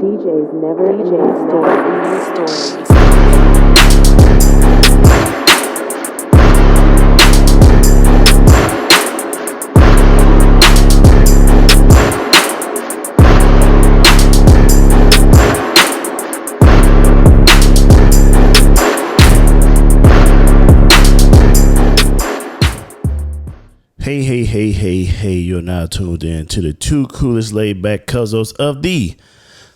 DJs never stories. Hey, you're now tuned in to the two coolest laid back cousins of the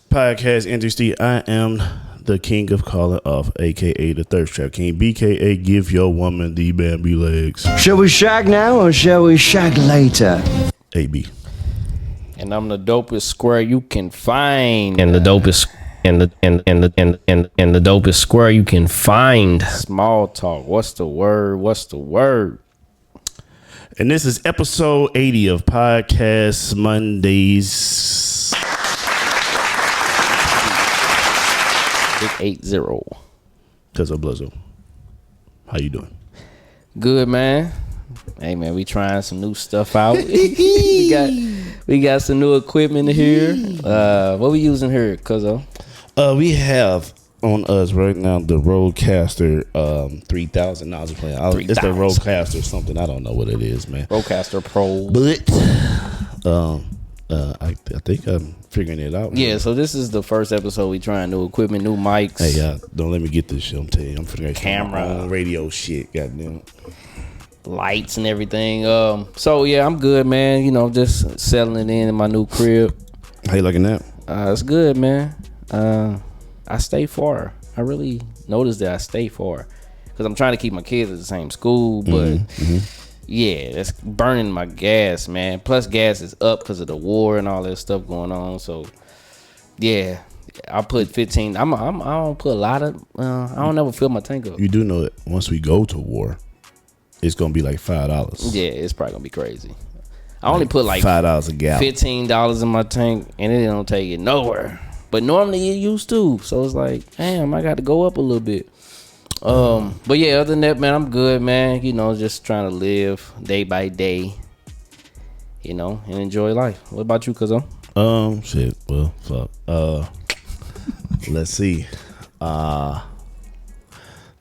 podcast industry. I am the king of calling off, aka the Thirst Trap King, BKA give your woman the Bambi legs. Shall we shag now or shall we shag later? AB. And I'm the dopest square you can find. And the dopest and the dopest square you can find. Small talk. What's the word? And this is episode 80 of Podcast Mondays. Big 80. Cause of Bluzzo. How you doing? Good, man. Hey, man, we trying some new stuff out. we got some new equipment here. What we using here, cuzzo? We have on us right now the Rodecaster 3000. No, I was playing. It's the Rodecaster something. I don't know what it is, man. Rodecaster Pro. But I think I'm figuring it out. Yeah, so this is the first episode. We trying new equipment, new mics. Hey, don't let me get this shit. I'm telling you, I'm figuring camera, my own radio shit. Goddamn. Lights and everything. So yeah, I'm good, man. You know, just settling in my new crib. How you liking that? It's good, man. I stay far. I really noticed that I stay far because I'm trying to keep my kids at the same school, but yeah, that's burning my gas, man. Plus, gas is up because of the war and all that stuff going on. So yeah, I put 15. I don't put a lot of. I don't ever fill my tank up. You do know that once we go to war, it's gonna be like $5. Yeah, it's probably gonna be crazy. I only put like $5 a gallon, $15 in my tank, and it don't take it nowhere. But normally it used to, so it's like, damn, I got to go up a little bit. But yeah, other than that, man, I'm good, man. You know, just trying to live day by day, you know, and enjoy life. What about you, cuzzo? Shit. Well, fuck. Let's see.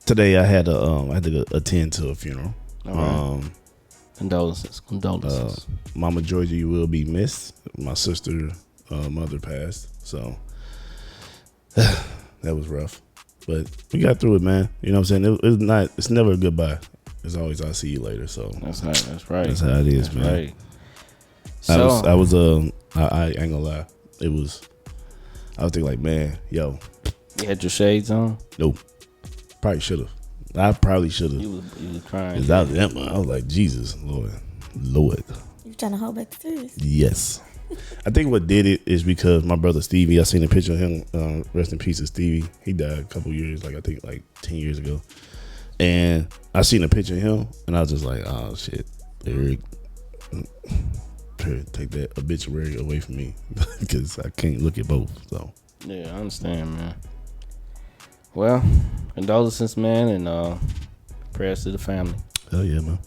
Today I had to attend to a funeral. Right. Condolences. Mama Georgia, you will be missed. My sister, mother passed, so that was rough. But we got through it, man. You know what I'm saying? It's never a goodbye. It's always I'll see you later. So that's right. That's how it is, that's man. Right. So I ain't gonna lie. I was thinking like, man, yo. You had your shades on? Nope. Probably should have. I probably should have. You was crying. Cause I was like, Jesus, Lord. You trying to hold back the tears? Yes. I think what did it is because my brother Stevie, I seen a picture of him, rest in peace of Stevie. He died a couple years, I think 10 years ago. And I seen a picture of him and I was just like, oh shit, Eric, take that obituary away from me because I can't look at both. So yeah, I understand, man. Well, condolences, man, and prayers to the family. Hell yeah, man.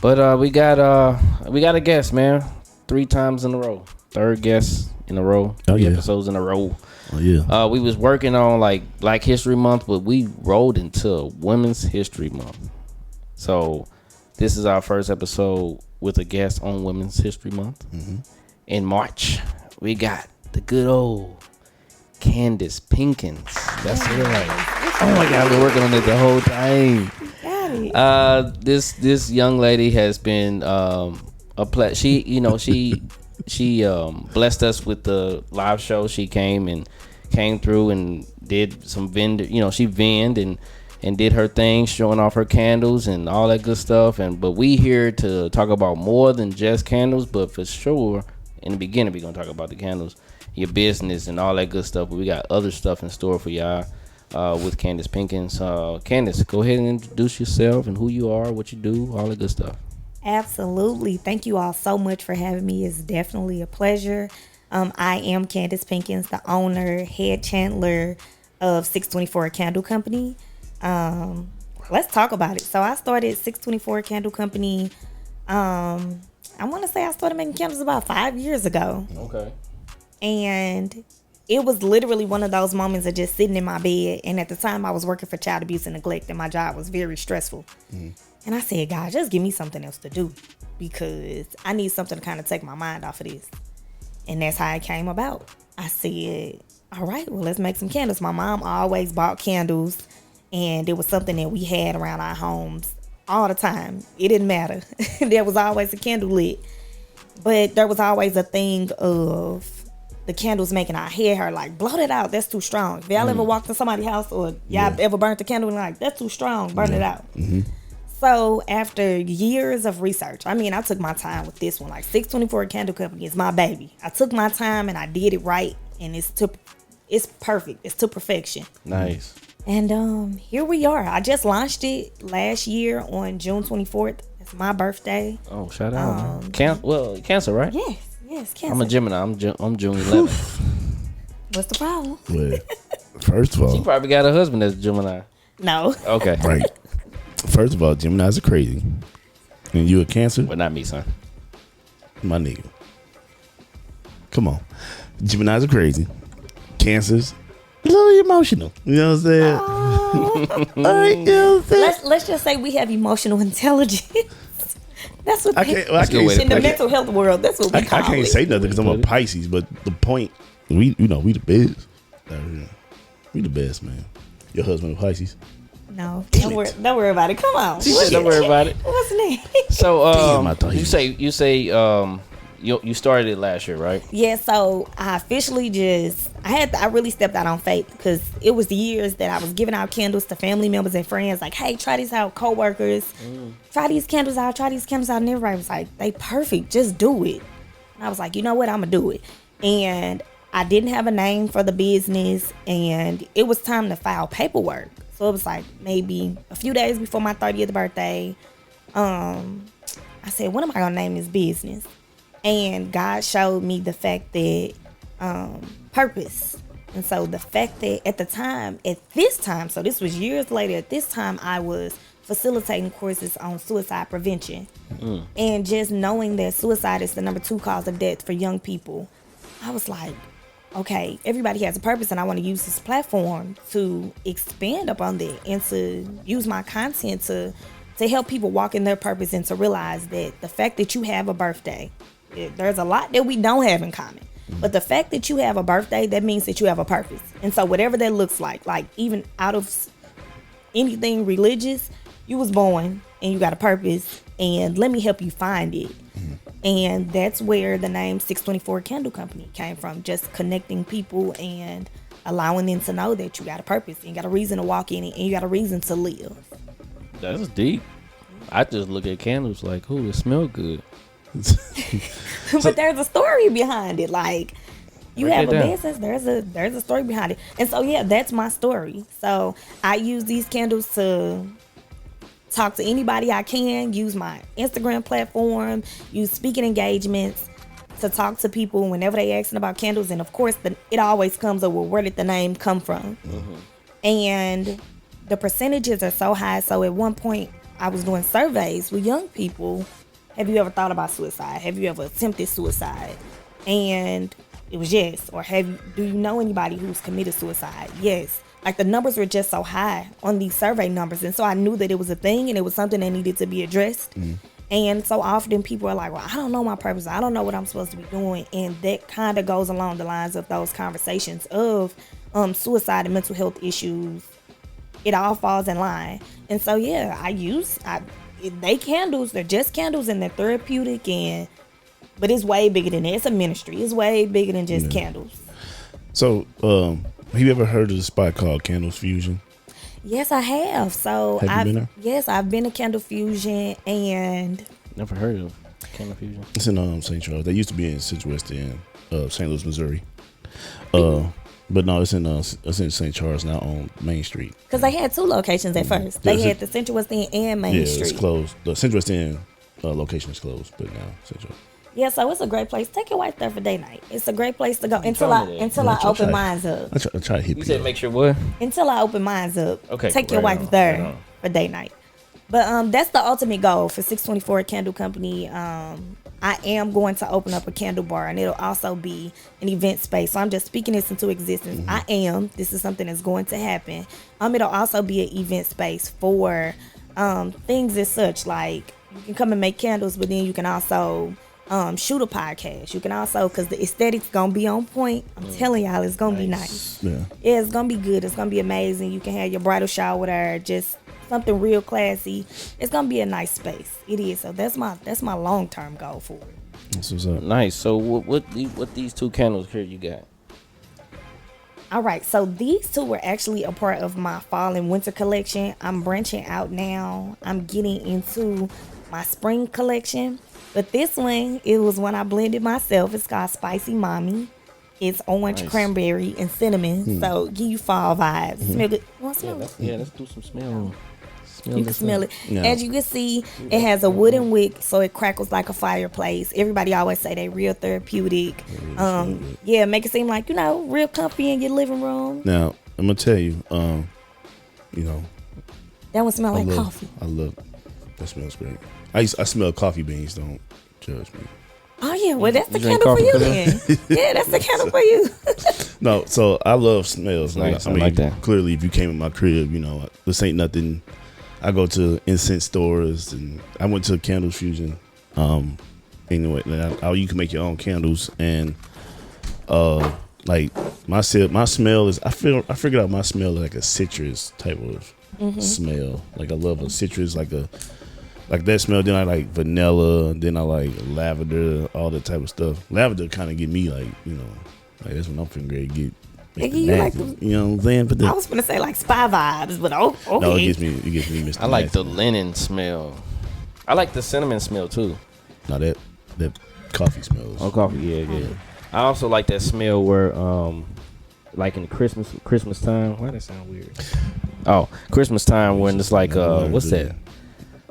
But we got a guest, man. 3 times in a row. 3rd guest in a row. 3 episodes in a row. Oh yeah. We was working on like Black History Month, but we rolled into Women's History Month. So this is our first episode with a guest on Women's History Month. Mm-hmm. In March, we got the good old Candace Pinkins. That's it, right? Oh my God, I've been working on it the whole time. This young lady has been she blessed us with the live show. She came through and did some she vended and did her thing, showing off her candles and all that good stuff. But we here to talk about more than just candles, but for sure in the beginning we're gonna talk about the candles, your business and all that good stuff. But we got other stuff in store for y'all with Candace Pinkins. Candace, go ahead and introduce yourself and who you are, what you do, all that good stuff. Absolutely. Thank you all so much for having me. It's definitely a pleasure. I am Candace Pinkins, the owner, head chandler of 624 Candle Company. Let's talk about it. So I started 624 Candle Company. I want to say I started making candles about 5 years ago. Okay. And it was literally one of those moments of just sitting in my bed. And at the time I was working for child abuse and neglect, and my job was very stressful. And I said, God, just give me something else to do, because I need something to kind of take my mind off of this. And that's how it came about. I said, all right, well, let's make some candles. My mom always bought candles, and it was something that we had around our homes all the time. It didn't matter. There was always a candle lit. But there was always a thing of the candles making our hair hurt. Like, blow that out. That's too strong. If y'all ever walked in somebody's house, or y'all ever burnt the candle and like, that's too strong, burn it out. So after years of research, I mean, I took my time with this one. Like, 624 Candle Company is my baby. I took my time and I did it right, and it's perfect. It's to perfection. Nice. And here we are. I just launched it last year on June 24th. It's my birthday. Oh, shout out. Cancer, right? Yes, Cancer. I'm a Gemini. I'm June 11th. What's the problem? Well, first of all, She probably got a husband that's Gemini. No. Okay. right. First of all, Geminis are crazy. And you a Cancer? But not me, son. My nigga. Come on. Geminis are crazy. Cancers, a little emotional. You know what I'm saying? Like, you know what I'm saying? Let's just say we have emotional intelligence. That's what I can't, well, I can't, in the mental health world. That's what we I call it. can't say nothing because I'm a Pisces, but the point, we the best. We the best, man. Your husband a Pisces? No, don't worry about it. Come on. She said don't worry about it. What's next? So, Damn, I thought you say, you started it last year, right? Yeah, so I officially I really stepped out on faith, because it was the years that I was giving out candles to family members and friends, like, hey, try these out, coworkers, try these candles out, and everybody was like, they perfect, just do it. And I was like, you know what, I'm gonna do it. And I didn't have a name for the business, and it was time to file paperwork. So it was like maybe a few days before my 30th birthday. I said, what am I gonna name this business? And God showed me the fact that purpose. And so the fact that at this time, so this was years later, at this time I was facilitating courses on suicide prevention. And just knowing that suicide is the number 2 cause of death for young people, I was like, okay, everybody has a purpose, and I want to use this platform to expand upon that and to use my content to help people walk in their purpose, and to realize that the fact that you have a birthday, there's a lot that we don't have in common. But the fact that you have a birthday, that means that you have a purpose. And so whatever that looks like even out of anything religious, you was born and you got a purpose, and let me help you find it. And that's where the name 624 Candle Company came from, just connecting people and allowing them to know that you got a purpose, and you got a reason to walk in it, and you got a reason to live. That's deep. I just look at candles like, oh, it smells good. But there's a story behind it. Like, you Break have it a down. business, there's a story behind it. And so, yeah, that's my story. So I use these candles to talk to anybody I can, use my Instagram platform, use speaking engagements to talk to people whenever they asking about candles. And of course, it always comes up with, where did the name come from? And the percentages are so high. So at one point, I was doing surveys with young people. Have you ever thought about suicide? Have you ever attempted suicide? And it was yes. Or do you know anybody who's committed suicide? Yes. Like, the numbers were just so high on these survey numbers. And so I knew that it was a thing, and it was something that needed to be addressed. And so often people are like, well, I don't know my purpose. I don't know what I'm supposed to be doing. And that kind of goes along the lines of those conversations of suicide and mental health issues. It all falls in line. And so, yeah, they candles. They're just candles, and they're therapeutic. But it's way bigger than that. It's a ministry. It's way bigger than just candles. So, have you ever heard of the spot called Candles Fusion? Yes, I have. So Have you been there? Yes, I've been to Candle Fusion, and Never heard of Candle Fusion. It's in St. Charles. They used to be in West End, St. Louis, Missouri. But no, it's in St. Charles now on Main Street. because they had 2 locations at first. They had the Central West End and Main Street. Yeah, it's closed. The Central West End location is closed, but now St. Charles. Yeah, so it's a great place. Take your wife there for day night. It's a great place to go until told me I that. until I open minds up. I try to hit You said make sure what? Until I open minds up. Okay, Take your right wife on, there right on. for day night. But that's the ultimate goal for 624 Candle Company. I am going to open up a candle bar, and it'll also be an event space. So I'm just speaking this into existence. This is something that's going to happen. It'll also be an event space for things as such, like you can come and make candles, but then you can also shoot a podcast. You can also, because the aesthetics gonna be on point. I'm telling y'all, it's gonna be nice. Yeah, it's gonna be good. It's gonna be amazing. You can have your bridal shower there, just something real classy. It's gonna be a nice space. It is. So that's my long-term goal for it. That's what's up. Nice. So what these two candles here you got? All right, so these two were actually a part of my fall and winter collection. I'm branching out now. I'm getting into my spring collection. But this one, it was one I blended myself. It's called Spicy Mommy. It's orange, cranberry, and cinnamon. So give you fall vibes. Smell good. You want to smell it? Yeah, let's do some smell. You can smell it. Yeah. As you can see, it has a wooden wick, so it crackles like a fireplace. Everybody always say they real therapeutic. Make it seem like, real comfy in your living room. Now, I'm going to tell you, that one smell like coffee. That smells great. I smell coffee beans. Don't judge me. Oh yeah, well that's the candle for you then. Yeah, that's the candle for you. No, so I love smells. Nice, I mean, like that. Clearly, if you came in my crib, this ain't nothing. I go to incense stores, and I went to Candle Fusion. Anyway, you can make your own candles, and like my smell is. I figured out my smell is like a citrus type of smell. Like I love a citrus, like that smell. Then I like vanilla. Then I like lavender, all that type of stuff. Lavender kind of get me like that's when I'm feeling great. You know what I'm saying? But I was gonna say like spy vibes, but okay. No, it gets me Mr. I like Nasty. the linen smell. I like the cinnamon smell too. No, that coffee smells. Oh, coffee, yeah. I also like that smell where like in Christmas time. Why that sound weird? Oh, Christmas time when it's like what's that?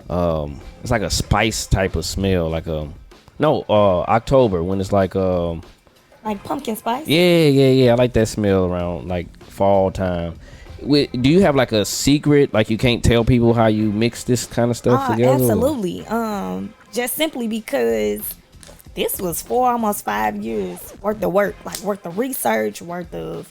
It's like a spice type of smell, like October when it's like pumpkin spice. Yeah. I like that smell around like fall time. Do you have like a secret, like you can't tell people how you mix this kind of stuff together? Absolutely. Just simply because this was almost 5 years worth of work, like worth of research, worth of.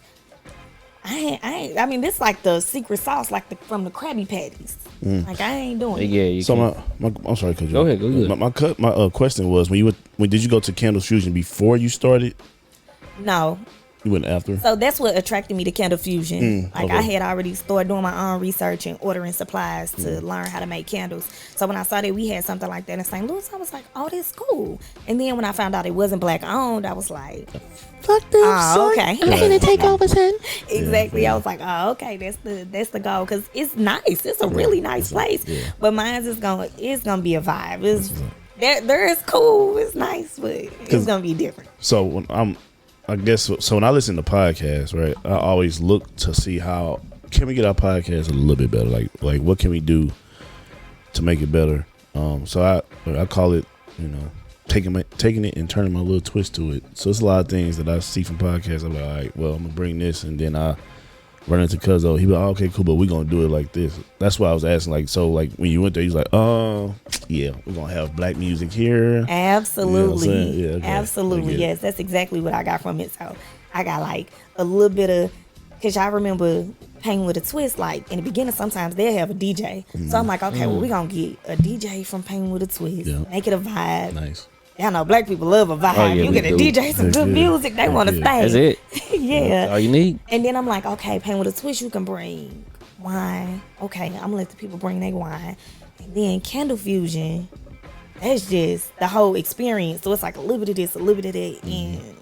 I mean, this like the secret sauce, like from the Krabby Patties. Like I ain't doing it. Yeah. So I'm sorry, Coach. Go ahead. My question was when did you go to Candle Fusion before you started? No. You went after? So that's what attracted me to Candle Fusion. Okay. I had already started doing my own research and ordering supplies to learn how to make candles. So when I saw that we had something like that in St. Louis, I was like, oh, that's cool. And then when I found out it wasn't black owned, I was like, fuck this. Oh, okay. I'm gonna take over, son. Exactly. I was like, oh, okay, that's the goal, because it's nice. It's a really nice place. Yeah. But mine it's gonna be a vibe. There is cool. It's nice, but it's gonna be different. So when when I listen to podcasts, right, I always look to see how can we get our podcast a little bit better. Like what can we do to make it better? So I call it, taking it and turning my little twist to it. So it's a lot of things that I see from podcasts. I'm like, all right, well, I'm gonna bring this, and then I run into Cuzzo. He be like, oh, okay, cool, but we're gonna do it like this. That's why I was asking, like when you went there, he's like, oh yeah, we're gonna have black music here. Absolutely. You know okay. Absolutely. Yes, that's exactly what I got from it. So I got like a little bit of, because I remember Painting with a Twist, like in the beginning sometimes they'll have a DJ. So I'm like, okay, well, we're gonna get a DJ from Painting with a Twist, make it a vibe. Nice. Y'all know black people love a vibe. You get a DJ, some good music, they want to stay. That's it. Yeah. All you need. And then I'm like, okay, Paint with a Twist, you can bring wine. Okay, I'm gonna let the people bring their wine. And then Candle Fusion, that's just the whole experience. So it's like a little bit of this, a little bit of that, and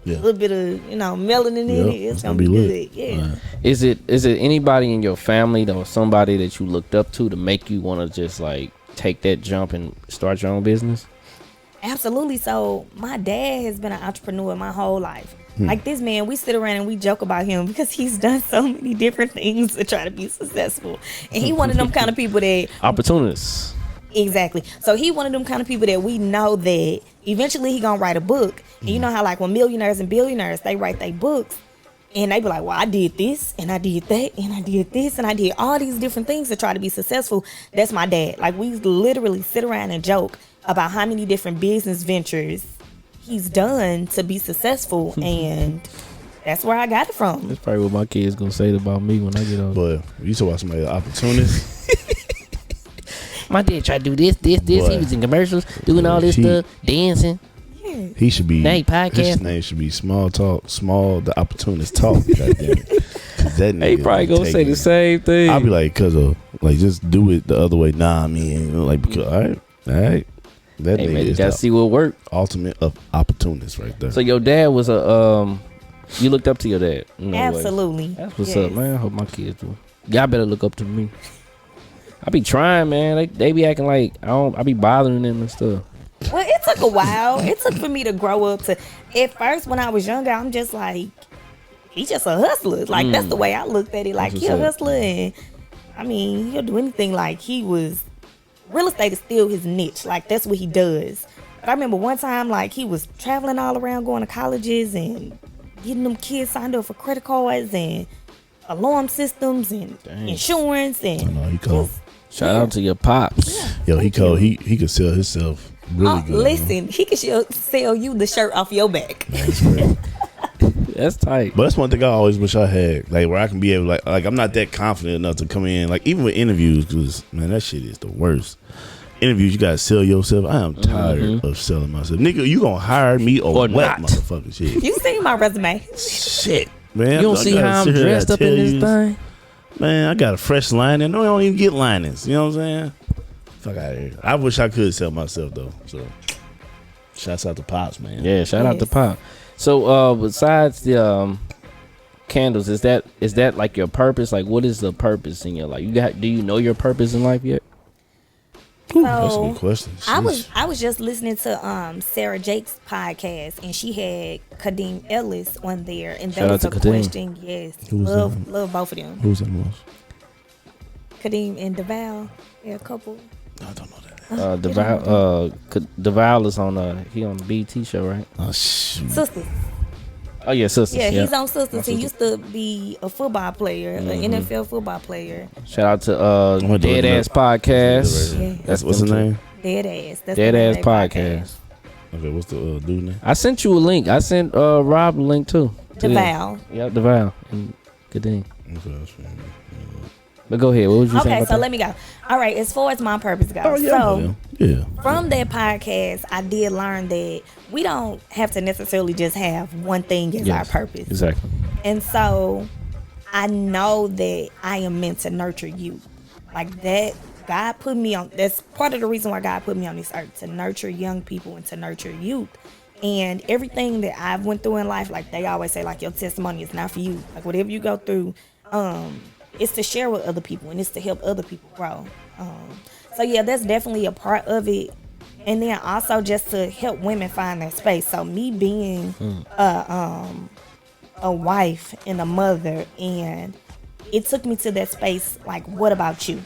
a little bit of melanin in it. It's gonna be good. Yeah. Right. Is it anybody in your family or somebody that you looked up to make you want to just like take that jump and start your own business? Absolutely. So my dad has been an entrepreneur my whole life. Like this man, we sit around and we joke about him because he's done so many different things to try to be successful. And he one of them kind of people that opportunists. Exactly. So he one of them kind of people that we know that eventually he gonna write a book. And you know how like when millionaires and billionaires, they write their books, And they be like, well, I did this, and I did that, and I did this, and I did all these different things to try to be successful. That's my dad. Like, we literally sit around and joke about how many different business ventures he's done to be successful, and that's where I got it from. That's probably what my kids gonna say about me when I get older. But you talk about somebody opportunist. My dad tried to do this. Boy. He was in commercials, doing all this stuff, dancing. He should be. Now he podcast. His name should be Small the Opportunist Talk. Goddamn it. 'Cause that They nigga probably gonna say the same thing. I'll be like, cause of like, just do it the other way. Nah, I mean, like, because all right. That hey nigga man, you is gotta the see what work. ultimate of opportunist right there. So your dad was a you looked up to your dad. In that way. Absolutely. That's what's up, man. I hope my kids do. Y'all better look up to me. I be trying, man. They be acting like I be bothering them and stuff. Well, it took a while. It took for me to grow up to. At first, when I was younger, I'm just like, he's just a hustler. Like, that's the way I looked at it. Like, That's he a what's up. hustler, and I mean, he'll do anything. Like, he was real estate is still his niche. Like, that's what he does. But I remember one time, like, he was traveling all around, going to colleges and getting them kids signed up for credit cards and alarm systems and insurance and. I know he cold. Shout out to your pops. Yo, he cold. He could sell himself really good. Listen, he can sell you the shirt off your back. Man, that's great. That's tight. But that's one thing I always wish I had, like, where I can be able, like I'm not that confident enough to come in, like, even with interviews, because man, that shit is the worst. Interviews, you gotta sell yourself. I am tired of selling myself, nigga. You gonna hire me or what, not. motherfucker? Shit, You seen my resume? shit, man. You don't I see gotta how I'm sit here and dressed up in tell this you, thing? Man, I got a fresh lining. No, I don't even get linings. You know what I'm saying? Fuck out of here. I wish I could sell myself though. So, shouts out to Pops, man. Yeah, shout out to Yes. Pop. So besides the candles, is that like your purpose? Like, what is the purpose in your life? Do you know your purpose in life yet? Ooh, that's a good question. I Sheesh. was just listening to Sarah Jake's podcast, and she had Kadeem Ellis on there, and Shout that out was a to Kadeem. question. Yes, Who's love both of them. Who's that most? Kadeem and DeVal, they're a couple. No, I don't know that. DeVal is on he on the BT show, right? Oh shoot. Sisters. Oh yeah, sisters. Yeah, Yeah, he's on Sisters. He sister. used to be a football player, an NFL football player. Shout out to gonna do Dead it Ass up. Podcast. Yeah. That's what's his name? Dead Ass. That's Dead the name Ass of their Podcast. Okay, what's the dude name? I sent you a link. I sent Rob a link too. to them. DeVal. Yep, DeVal. And good thing. Okay, that's fine. But go ahead. What was you saying Okay, about so that? let me go. All right, as far as my purpose goes. Oh So yeah. from that podcast, I did learn that we don't have to necessarily just have one thing as our purpose. Exactly. And so I know that I am meant to nurture youth. Like that, God put me on, that's part of the reason why God put me on this earth, to nurture young people and to nurture youth. And everything that I've went through in life, like they always say, like, your testimony is not for you. Like whatever you go through, it's to share with other people and it's to help other people grow. So yeah, that's definitely a part of it. And then also just to help women find their space. So me being a wife and a mother, and it took me to that space, like, what about you?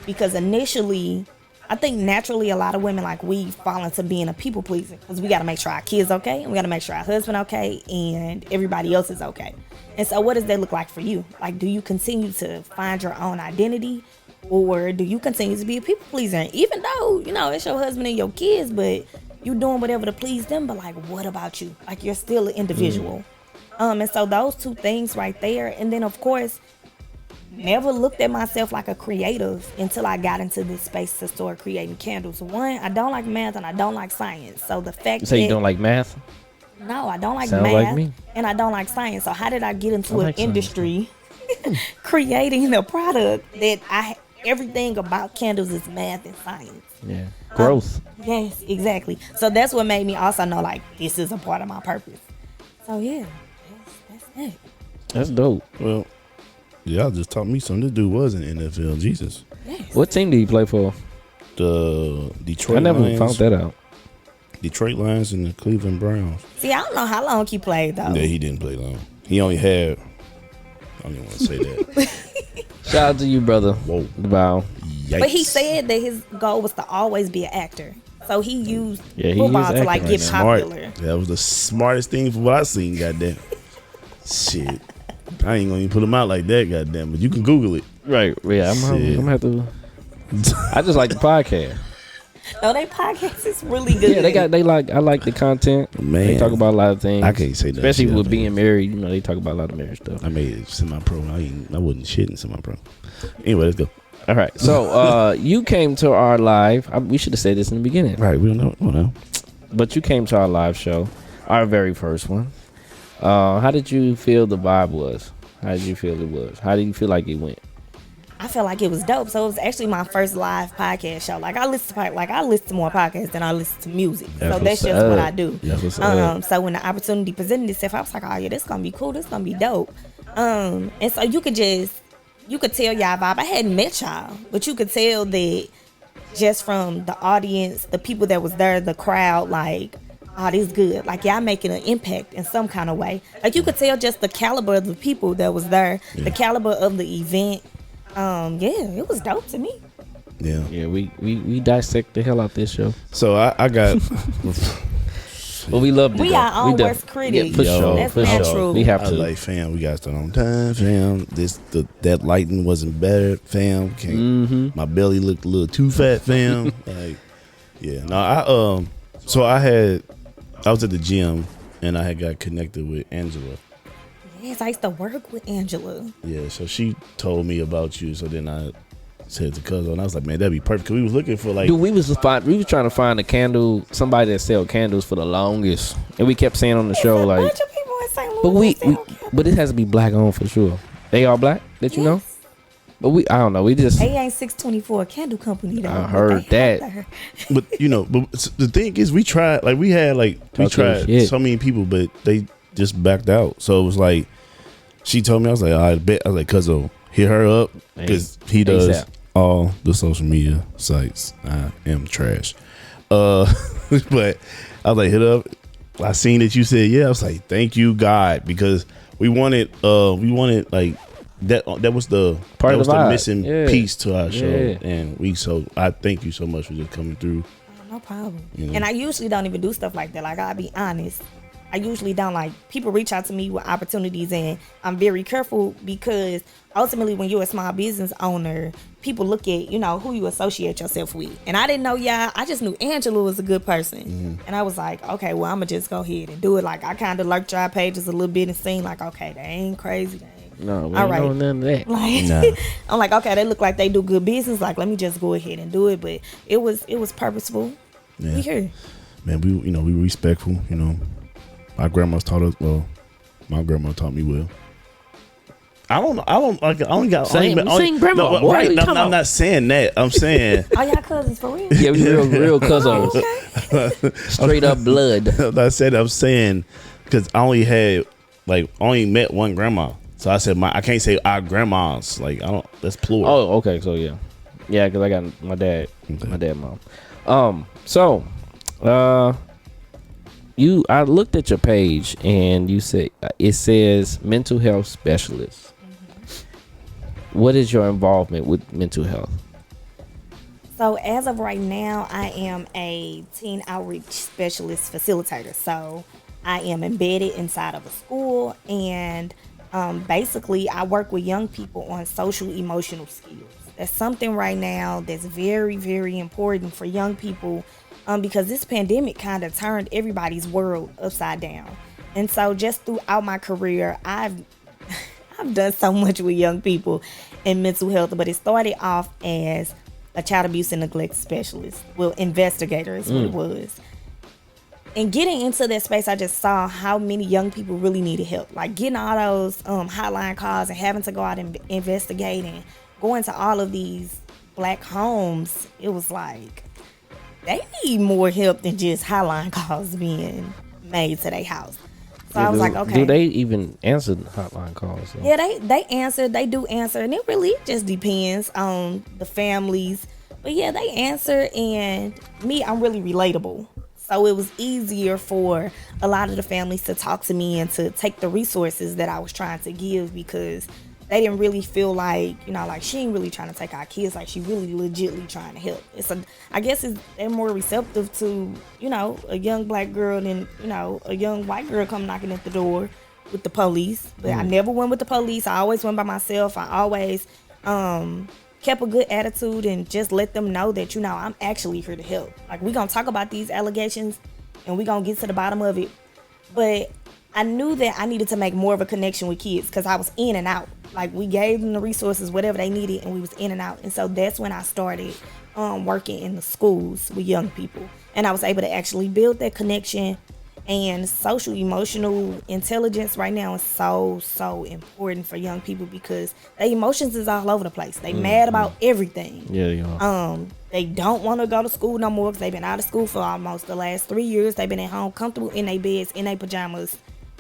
Because initially, I think naturally a lot of women, like, we fall into being a people pleaser because we got to make sure our kids okay, and we got to make sure our husband okay, and everybody else is okay. And so what does that look like for you? Like, do you continue to find your own identity, or do you continue to be a people pleaser? And even though, you know, it's your husband and your kids, but you doing whatever to please them, but like, what about you? Like, you're still an individual. And so those two things right there. And then of course, never looked at myself like a creative until I got into this space to start creating candles. One, I don't like math and I don't like science. So the fact You say you don't like math? no, I don't like Sounds math like me. and I don't like science. So how did I get into I an like science. industry creating a product that everything about candles is math and science? Yeah. Growth. Yes, exactly. So that's what made me also know, like, this is a part of my purpose. So yeah, that's it. That's dope. Well, y'all just taught me something. This dude was in NFL. Jesus. Yes. What team do you play for? The Detroit I never Lions. found that out. Detroit Lions and the Cleveland Browns. See, I don't know how long he played though. Yeah, he didn't play long. He only had. I don't even want to say that. Shout out to you, brother. Whoa. Wow. Yikes. But he said that his goal was to always be an actor. So he used Yeah, he football is to like acting get right now. Smart. popular. That was the smartest thing from what I seen. Goddamn. Shit. I ain't gonna even put them out like that, goddamn. But you can Google it. Right. Yeah. I'm gonna have to. I just like the podcast. No, they podcast is really good. Yeah, I like the content. Man, they talk about a lot of things. I can't say that. Especially with being married, they talk about a lot of marriage stuff. I made it semi-pro. I wasn't shitting semi-pro. Anyway, let's go. All right. So you came to our live. We should have said this in the beginning. Right. We don't know. But you came to our live show, our very first one. How did you feel the vibe was? How did you feel it was? How did you feel like it went? I felt like it was dope. So it was actually my first live podcast show. Like I listen to more podcasts than I listen to music. So that's just what I do. So when the opportunity presented itself, I was like, oh yeah, this gonna be cool. This gonna be dope. And so you could tell y'all vibe. I hadn't met y'all, but you could tell that just from the audience, the people that was there, the crowd, like, oh, this good. Like y'all making an impact in some kind of way. Like you could tell just the caliber of the people that was there, the caliber of the event. It was dope to me. Yeah, we dissect the hell out this show. So I got. Well, we love it. We our own worst critics. Yeah, for sure. That's for natural. Sure. We have I to. like, fam, we got to start on time, fam. That lighting wasn't better, fam. My belly looked a little too fat, fam. Like, yeah. No, I was at the gym and I had got connected with Angela. Yes, I used to work with Angela. Yeah, so she told me about you. So then I said to Cuzzo, and I was like, man, that'd be perfect. Cause we was looking for like, dude, we was trying to find somebody that sell candles for the longest, and we kept saying on the show like, bunch of people in St. Louis but it has to be black owned for sure. They are black, you know. But I don't know. We just they ain't 624 candle company though. I heard that. but the thing is, we tried so many people, but they just backed out. So it was like, she told me, I was like, I was like, Cuzzo, hit her up because he does all the social media sites. I am trash. But I was like, hit up. I seen that you said yeah. I was like, thank you, God, because we wanted like that was the part of the missing piece to our show, and I thank you so much for just coming through. No problem. And I usually don't even do stuff like that. Like, I'll be honest. I usually don't. Like, people reach out to me with opportunities, and I'm very careful because ultimately when you're a small business owner, people look at, who you associate yourself with. And I didn't know y'all. I just knew Angela was a good person. And I was like, okay, well, I'm going to just go ahead and do it. Like, I kind of lurked y'all pages a little bit and seen like, okay, they ain't crazy. No, we ain't know none of that. Like, I'm like, okay, they look like they do good business. Like, let me just go ahead and do it. But it was purposeful. Yeah. We here. Man, we respectful, My grandma's taught us well. My grandma taught me well. I only got same grandma. No, right? I'm not saying that. I'm saying Are y'all cousins for real? Yeah, we real cousins. Okay. Straight up blood. I'm saying because I only met one grandma. So I said I can't say our grandmas. Like, I don't. That's plural. Oh, okay. So yeah, because I got my dad, mom. I looked at your page and you said it says mental health specialist. What is your involvement with mental health? So as of right now, I am a teen outreach specialist facilitator. So I am embedded inside of a school, and basically I work with young people on social emotional skills. That's something right now that's very, very important for young people. Because this pandemic kind of turned everybody's world upside down. And so just throughout my career, I've done so much with young people in mental health, but it started off as a child abuse and neglect specialist. Well, investigator is what it was. And getting into that space, I just saw how many young people really needed help. Like getting all those hotline calls and having to go out and investigate and going to all of these black homes. It was like, they need more help than just hotline calls being made to their house. So I was like, okay. Do they even answer the hotline calls? So? Yeah, they answer. They do answer. And it really just depends on the families. But yeah, they answer. And me, I'm really relatable. So it was easier for a lot of the families to talk to me and to take the resources that I was trying to give, because they didn't really feel like, like she ain't really trying to take our kids. Like, she really legitly trying to help. I guess they're more receptive to, a young black girl than, a young white girl come knocking at the door with the police, but I never went with the police. I always went by myself. I always kept a good attitude and just let them know that, you know, I'm actually here to help. Like, we gonna talk about these allegations and we gonna get to the bottom of it. But I knew that I needed to make more of a connection with kids because I was in and out. Like, we gave them the resources, whatever they needed, and we was in and out. And so that's when I started working in the schools with young people. And I was able to actually build that connection. And social emotional intelligence right now is so important for young people because their emotions is all over the place. They mad about everything. Yeah, you are. They don't want to go to school no more because they've been out of school for almost the last 3 years. They've been at home comfortable in their beds, in their pajamas,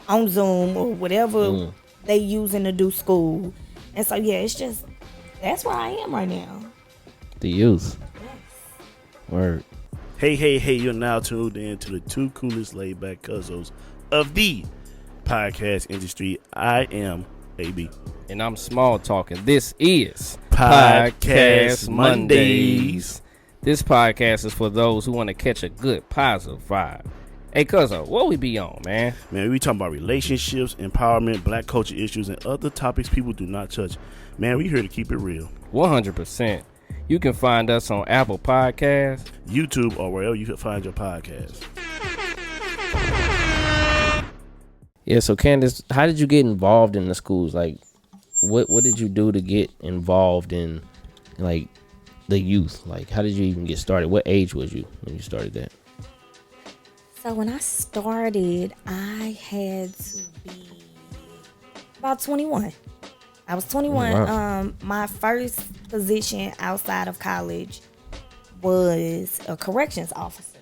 on Zoom or whatever they using to do school. And so, yeah, it's just, that's where I am right now. The youth. Yes. Word. Hey, you're now tuned in to the two coolest laid-back cuzos of the podcast industry. I am AB. And I'm small talking. This is Podcast Mondays. This podcast is for those who want to catch a good positive vibe. Hey, cuzzo, what we be on, man? Man, we talking about relationships, empowerment, black culture issues, and other topics people do not touch. Man, we here to keep it real. 100%. You can find us on Apple Podcasts, YouTube, or wherever you can find your podcast. Yeah, so Candace, how did you get involved in the schools? Like, what did you do to get involved in, like, the youth? Like, how did you even get started? What age was you when you started that? So when I started, I had to be about 21. I was 21. Wow. My first position outside of college was a corrections officer.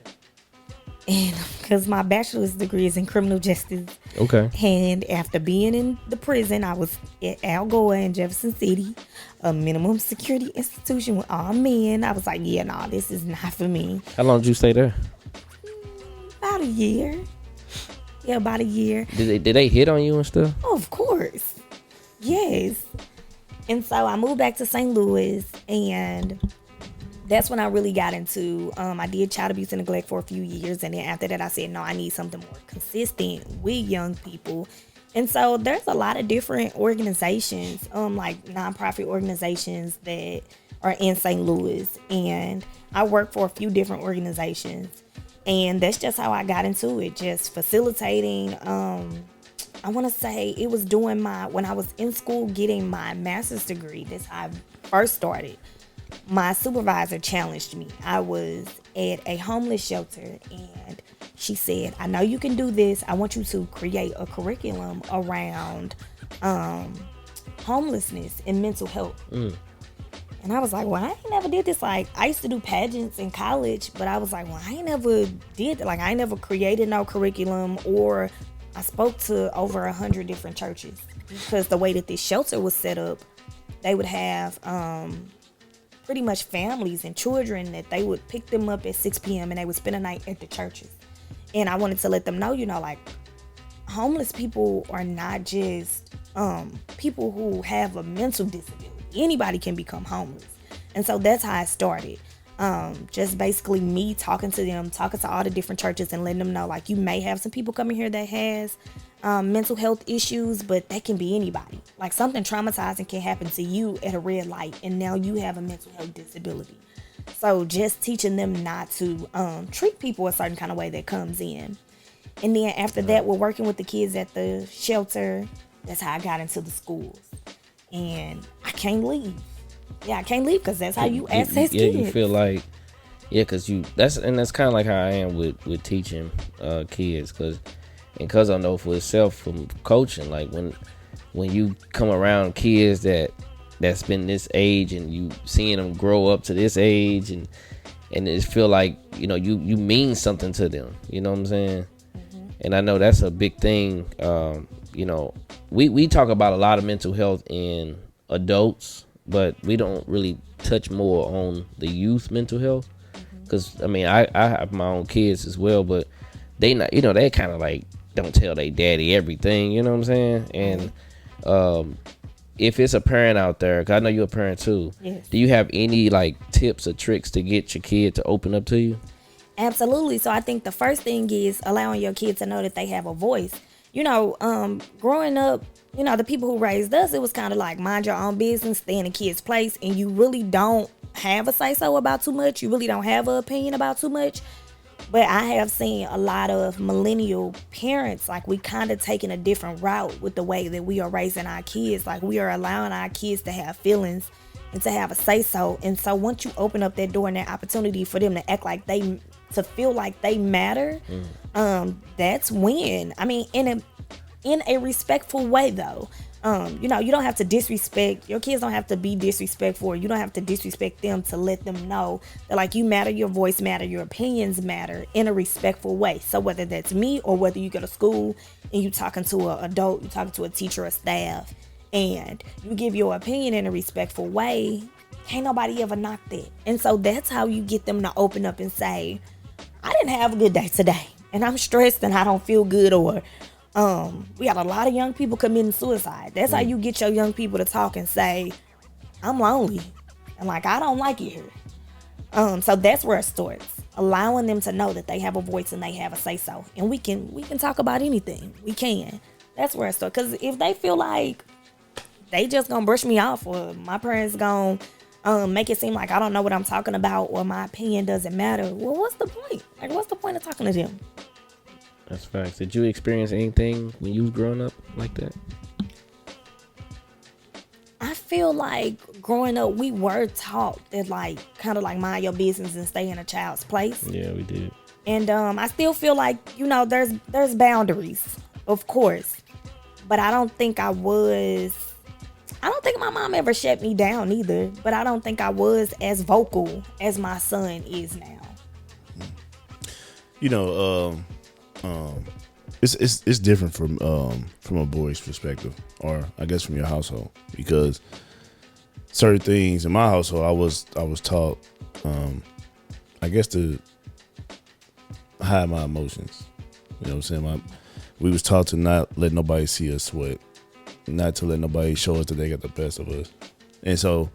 And because my bachelor's degree is in criminal justice. Okay. And after being in the prison, I was at Al Gore in Jefferson City, a minimum security institution with all men. I was like, yeah, no, this is not for me. How long did you stay there? About a year. Yeah, about a year. Did they hit on you and stuff? Oh, of course. Yes. And so I moved back to St. Louis, and that's when I really got into, I did child abuse and neglect for a few years. And then after that, I said, no, I need something more consistent with young people. And so there's a lot of different organizations, like nonprofit organizations that are in St. Louis. And I work for a few different organizations. And that's just how I got into it, just facilitating. I want to say it was when I was in school getting my master's degree. That's how I first started. My supervisor challenged me. I was at a homeless shelter, and she said, I know you can do this. I want you to create a curriculum around homelessness and mental health. And I was like, well, I ain't never did this. Like, I used to do pageants in college, but I was like, well, I ain't never did that. Like, I ain't never created no curriculum, or I spoke to over 100 different churches, because the way that this shelter was set up, they would have pretty much families and children that they would pick them up at 6 p.m. and they would spend a night at the churches. And I wanted to let them know, you know, like, homeless people are not just people who have a mental disability. Anybody can become homeless. And so that's how I started. Just basically me talking to them, talking to all the different churches and letting them know, like, you may have some people coming here that has mental health issues, but that can be anybody. Like, something traumatizing can happen to you at a red light, and now you have a mental health disability. So just teaching them not to treat people a certain kind of way that comes in. And then after that, we're working with the kids at the shelter. That's how I got into the schools. And I can't leave. Yeah, I can't leave because that's how you access kids. Yeah, you feel like, because that's kind of like how I am with teaching kids, because I know for itself from coaching, like when you come around kids that's been this age and you seeing them grow up to this age and it feel like, you know, you mean something to them, you know what I'm saying? Mm-hmm. And I know that's a big thing. You know, we talk about a lot of mental health in adults, but we don't really touch more on the youth mental health. Because, I mean, I have my own kids as well, but they not, you know, they kind of like don't tell their daddy everything, you know what I'm saying? And if it's a parent out there, because I know you're a parent too, yes. Do you have any like tips or tricks to get your kid to open up to you? Absolutely. So I think the first thing is allowing your kid to know that they have a voice. growing up, the people who raised us, it was kind of like mind your own business, stay in the kid's place, and you really don't have a say-so about too much. You really don't have an opinion about too much. But I have seen a lot of millennial parents, like we kind of taking a different route with the way that we are raising our kids. Like we are allowing our kids to have feelings and to have a say-so. And so once you open up that door and that opportunity for them to act like to feel like they matter, that's when. I mean, in a respectful way, though. You don't have to disrespect. Your kids don't have to be disrespectful. You don't have to disrespect them to let them know that, like, you matter, your voice matter, your opinions matter in a respectful way. So whether that's me or whether you go to school and you talking to an adult, you talking to a teacher or staff, and you give your opinion in a respectful way, can't nobody ever knock that. And so that's how you get them to open up and say, I didn't have a good day today, and I'm stressed and I don't feel good, or we got a lot of young people committing suicide. That's how you get your young people to talk and say, I'm lonely and like I don't like it here. So that's where it starts. Allowing them to know that they have a voice and they have a say so. And we can talk about anything. We can. That's where it starts. Because if they feel like they just gonna brush me off, or my parents gonna make it seem like I don't know what I'm talking about, or my opinion doesn't matter, well, what's the point? Like, what's the point of talking to them? That's facts. Did you experience anything when you was growing up like that? I feel like growing up, we were taught that, like, kind of like mind your business and stay in a child's place. Yeah, we did. And I still feel like, there's boundaries, of course. But I don't think my mom ever shut me down either. But I don't think I was as vocal as my son is now. It's different from a boy's perspective, or I guess from your household, because certain things in my household I was taught, I guess, to hide my emotions. You know what I'm saying? We was taught to not let nobody see us sweat, not to let nobody show us that they got the best of us, and so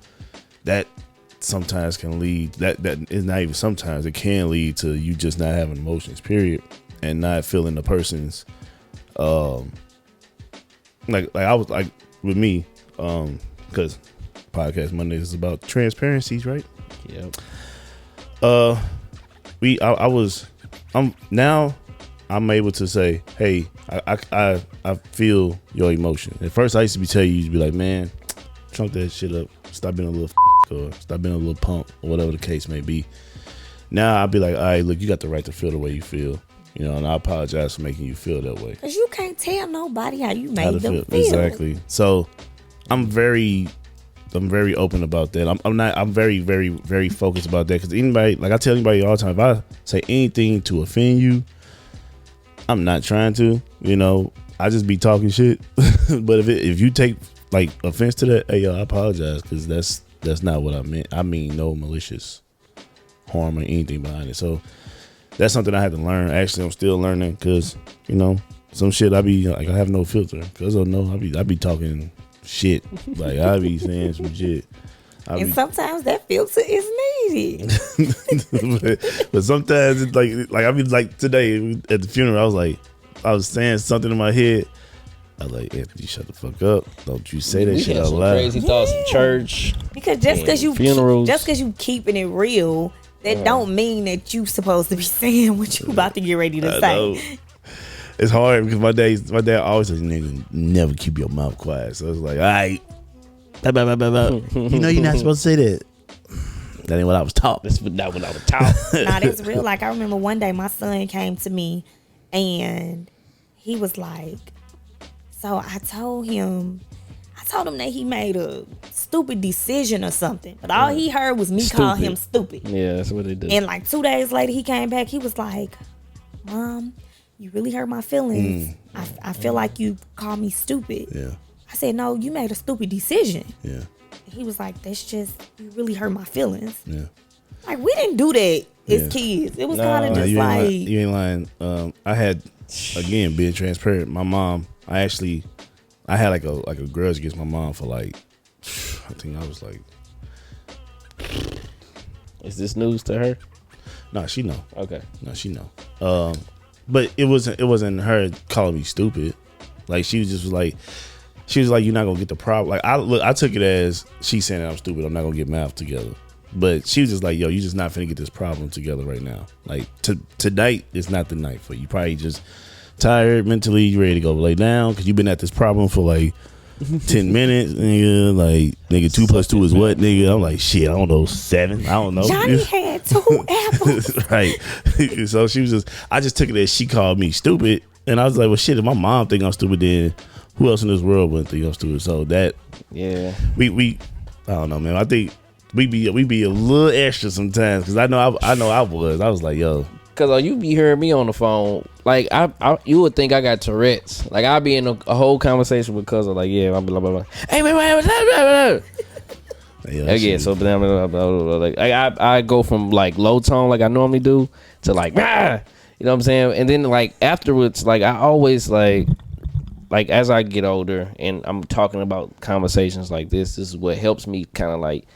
that sometimes can lead, that is not even sometimes, it can lead to you just not having emotions, period, and not feeling the person's like I was like with me, because podcast Mondays is about transparencies, right? Yep. I'm able to say, hey, I feel your emotion. At first I used to tell you to be like, man, chunk that shit up, stop being a little or stop being a little punk, or whatever the case may be. Now I'll be like, all right, look, you got the right to feel the way you feel, and I apologize for making you feel that way. Because you can't tell nobody how you made them feel. Exactly. So I'm very open about that. I'm very, very, very focused about that, because anybody, like I tell anybody all the time, if I say anything to offend you, I'm not trying to, I just be talking shit. But if you take like offense to that, hey, yo, I apologize, because that's not what I meant. I mean, no malicious harm or anything behind it. So that's something I had to learn. Actually, I'm still learning, because some shit I be like, I have no filter, because I know I be talking shit. Like I be saying some shit. And sometimes that filter is needed. but sometimes it's like I mean, like today at the funeral, I was saying something in my head. I was like, Anthony, shut the fuck up. Don't you say that shit out loud. Crazy thoughts in church. Because just because you keeping it real, that don't mean that you supposed to be saying what you about to get ready to say. It's hard, because my dad always says, nigga, never keep your mouth quiet. So it's like, all right. You're not supposed to say that. That ain't what I was taught. That's not what I was taught. Nah, that's real. Like, I remember one day my son came to me and he was like, so I told him that he made a stupid decision or something. But all he heard was me call him stupid. Yeah, that's what they did. And like 2 days later, he came back. He was like, Mom, you really hurt my feelings. I feel like you called me stupid. Yeah. I said, no, you made a stupid decision. Yeah. He was like, that's just, you really hurt my feelings. Yeah. Like, we didn't do that as kids. It was kind of just like. You ain't lying. I had, again, being transparent, my mom, I had like a grudge against my mom for like, I think I was like. Is this news to her? No, she know. Okay. No, she know. But it wasn't her calling me stupid. Like she was like, you're not gonna get the problem. Like I took it as she saying that I'm stupid. I'm not gonna get math together. But she was just like, yo, you just not finna get this problem together right now. Like tonight is not the night for you. Probably just tired mentally. You ready to go lay down because you've been at this problem for like 10 minutes, nigga. Like, nigga, 2 + 2 is what, nigga? I'm like, shit, I don't know, 7. I don't know. Johnny had 2 apples. Right. So she was just, I just took it as she called me stupid. And I was like, well, shit, if my mom think I'm stupid, then who else in this world wouldn't think I'm stupid? So that, yeah, we I don't know, man. I think we be a little extra sometimes because I know I was like, yo. Cause you be hearing me on the phone, like I you would think I got Tourette's. Like I'll be in a whole conversation with cousin, like yeah, I'm blah blah blah. Hey man, yeah. So blah, blah, blah, blah, like I go from like low tone like I normally do to like rah, you know what I'm saying, and then like afterwards, like I always like as I get older and I'm talking about conversations like this is what helps me kind of like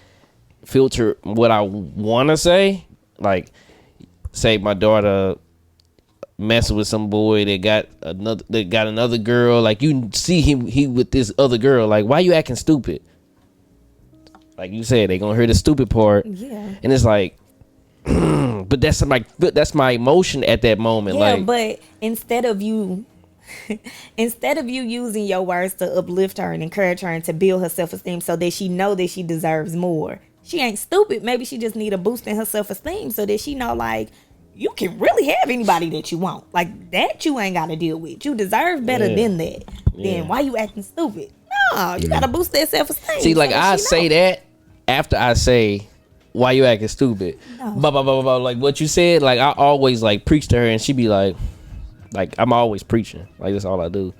filter what I want to say, like. Say my daughter messing with some boy that got another girl, like you see he with this other girl, like why you acting stupid? Like you said, they gonna hear the stupid part, yeah. And it's like, but that's my emotion at that moment. Yeah, like, but instead of you using your words to uplift her and encourage her and to build her self-esteem so that she know that she deserves more. She ain't stupid. Maybe she just need a boost in her self-esteem so that she know, like, you can really have anybody that you want. Like, that you ain't got to deal with. You deserve better than that. Yeah. Then why you acting stupid? No, you got to boost that self-esteem. See, like, I say that after I say, why you acting stupid? No. Blah, blah, blah, blah, like, what you said, like, I always, like, preach to her, and she be like, I'm always preaching. Like, that's all I do.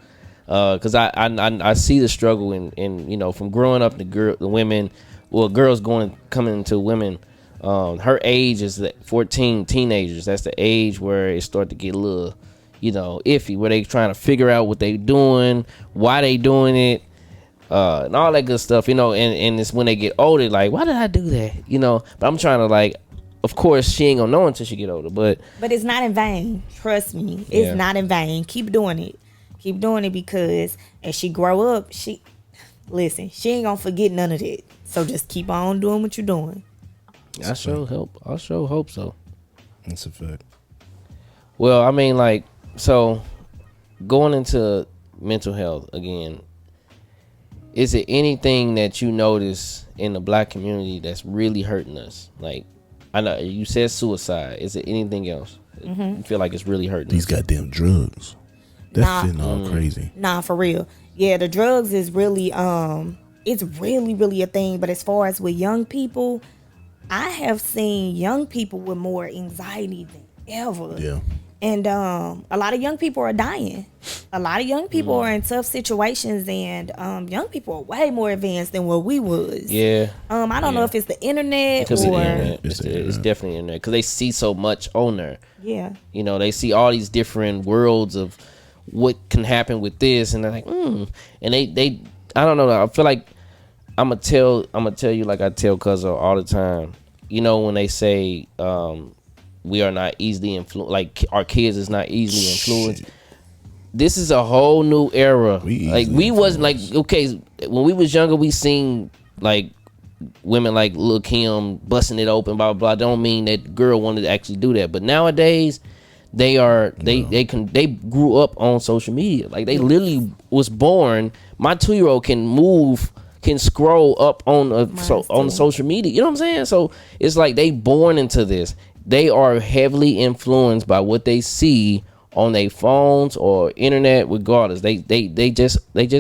Because I see the struggle in, you know, from growing up, the women... Well, girls coming into women, her age is 14, teenagers. That's the age where it start to get a little, you know, iffy, where they trying to figure out what they doing, why they doing it, and all that good stuff, you know. And it's when they get older, like, why did I do that, you know? But I'm trying to like, of course, she ain't gonna know until she get older, but it's not in vain. Trust me, it's not in vain. Keep doing it because as she grow up, she ain't gonna forget none of that. So just keep on doing what you're doing. I sure hope so. That's a fact. Well, I mean, like, so going into mental health again, is it anything that you notice in the black community that's really hurting us? Like, I know you said suicide. Is it anything else? Mm-hmm. You feel like it's really hurting these goddamn drugs. That's been all crazy. Nah, for real. Yeah, the drugs is really it's really, really a thing. But as far as with young people, I have seen young people with more anxiety than ever. Yeah. And a lot of young people are dying. A lot of young people are in tough situations, and young people are way more advanced than what we was. Yeah. I don't know if it's the internet or... It's definitely internet, because they see so much on there. Yeah. You know, they see all these different worlds of what can happen with this, and they're like, and they I don't know. I feel like I'm gonna tell you like I tell Cuzzo all the time. You know, when they say we are not easily influenced, like our kids is not easily influenced. This is a whole new era. We wasn't like, okay, when we was younger, we seen like women like Lil' Kim busting it open, blah blah blah. Don't mean that girl wanted to actually do that, but nowadays they grew up on social media. Like they literally was born. My 2-year-old can scroll up on the social media. You know what I'm saying? So it's like they born into this. They are heavily influenced by what they see on their phones or internet, regardless. They just